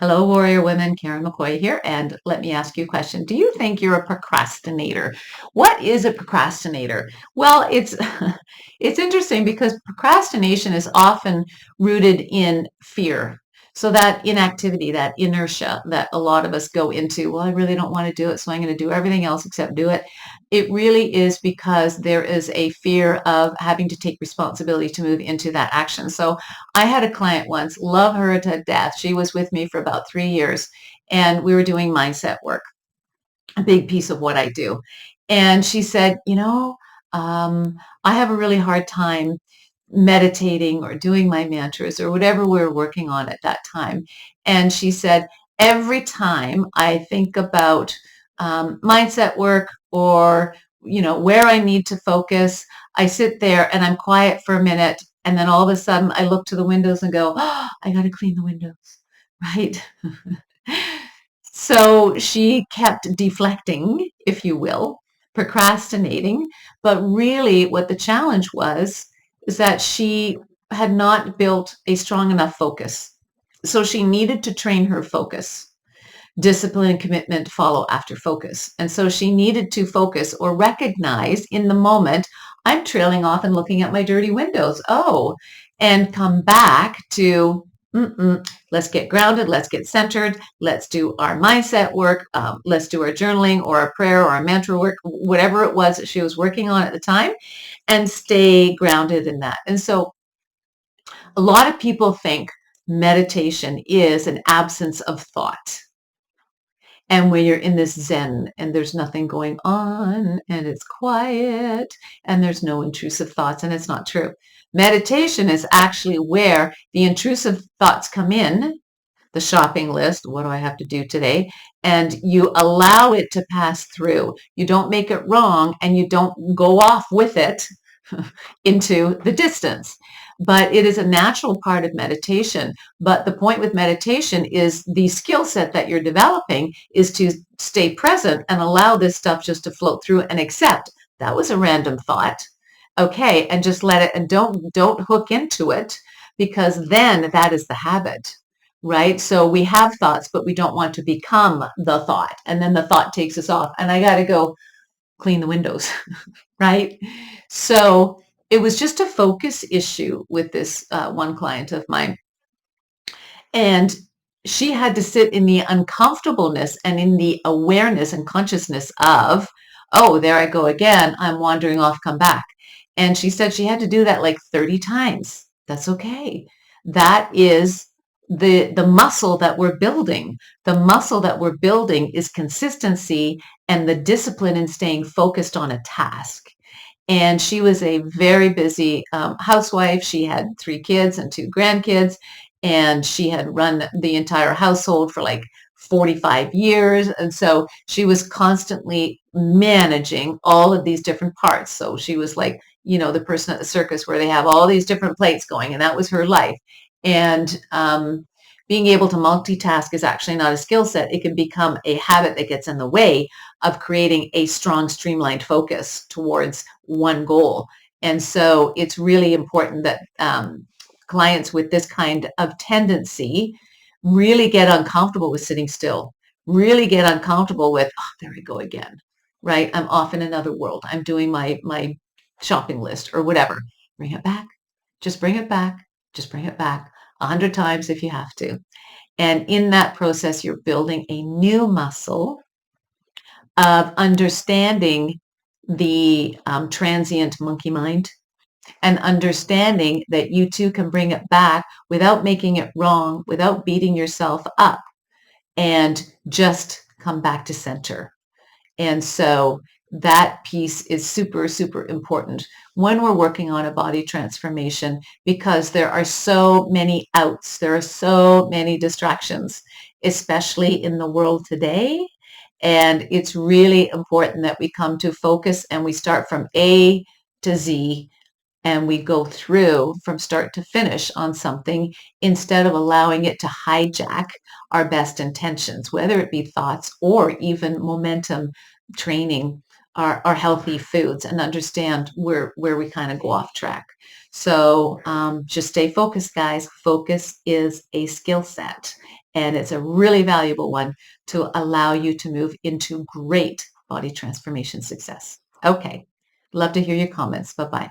Hello, warrior women. Karen McCoy here, and let me ask you a question. Do you think you're a procrastinator? What is a procrastinator? Well, it's it's interesting because procrastination is often rooted in fear. So that inactivity, that inertia that a lot of us go into, well, I really don't want to do it, so I'm going to do everything else except do it. It really is because there is a fear of having to take responsibility to move into that action. So I had a client once, love her to death. She was with me for about 3 years, and we were doing mindset work, a big piece of what I do. And she said, I have a really hard time meditating or doing my mantras or whatever we were working on at that time. And she said, every time I think about mindset work or where I need to focus, I sit there and I'm quiet for a minute, and then all of a sudden I look to the windows and go, oh, I got to clean the windows, right? So she kept deflecting, if you will, procrastinating. But really, what the challenge was is that she had not built a strong enough focus. So she needed to train her focus. Discipline and commitment follow after focus. And so she needed to focus or recognize in the moment, I'm trailing off and looking at my dirty windows. Oh, and come back to, let's get grounded, let's get centered, let's do our mindset work, let's do our journaling or our prayer or our mantra work, whatever it was that she was working on at the time, and stay grounded in that. And so a lot of people think meditation is an absence of thought. And when you're in this zen and there's nothing going on and it's quiet and there's no intrusive thoughts, and it's not true. Meditation is actually where the intrusive thoughts come in, the shopping list, what do I have to do today? And you allow it to pass through. You don't make it wrong and you don't go off with it into the distance. But it is a natural part of meditation. But the point with meditation is the skill set that you're developing is to stay present and allow this stuff just to float through and accept that was a random thought. Okay, and just let it, and don't hook into it, because then that is the habit, right? So we have thoughts, but we don't want to become the thought. And then the thought takes us off. And I got to go clean the windows, right? So it was just a focus issue with this one client of mine. And she had to sit in the uncomfortableness and in the awareness and consciousness of, oh, there I go again. I'm wandering off, come back. And she said she had to do that like 30 times. That's okay. That is the muscle that we're building. The muscle that we're building is consistency and the discipline in staying focused on a task. And she was a very busy housewife. She had 3 kids and 2 grandkids, and she had run the entire household for like 45 years. And so she was constantly managing all of these different parts. So she was like, the person at the circus where they have all these different plates going, and that was her life. And being able to multitask is actually not a skill set. It can become a habit that gets in the way of creating a strong, streamlined focus towards one goal. And so it's really important that clients with this kind of tendency really get uncomfortable with sitting still, really get uncomfortable with, oh, there I go again, right? I'm off in another world. I'm doing my shopping list or whatever. Bring it back. Just bring it back. Just bring it back 100 times if you have to. And in that process, you're building a new muscle of understanding the transient monkey mind and understanding that you too can bring it back without making it wrong, without beating yourself up, and just come back to center. And so that piece is super, super important when we're working on a body transformation, because there are so many outs. There are so many distractions, especially in the world today. And it's really important that we come to focus and we start from A to Z and we go through from start to finish on something instead of allowing it to hijack our best intentions, whether it be thoughts or even momentum training, our healthy foods, and understand where we kind of go off track. So just stay focused, guys. Focus is a skill set. And it's a really valuable one to allow you to move into great body transformation success. Okay. Love to hear your comments. Bye-bye.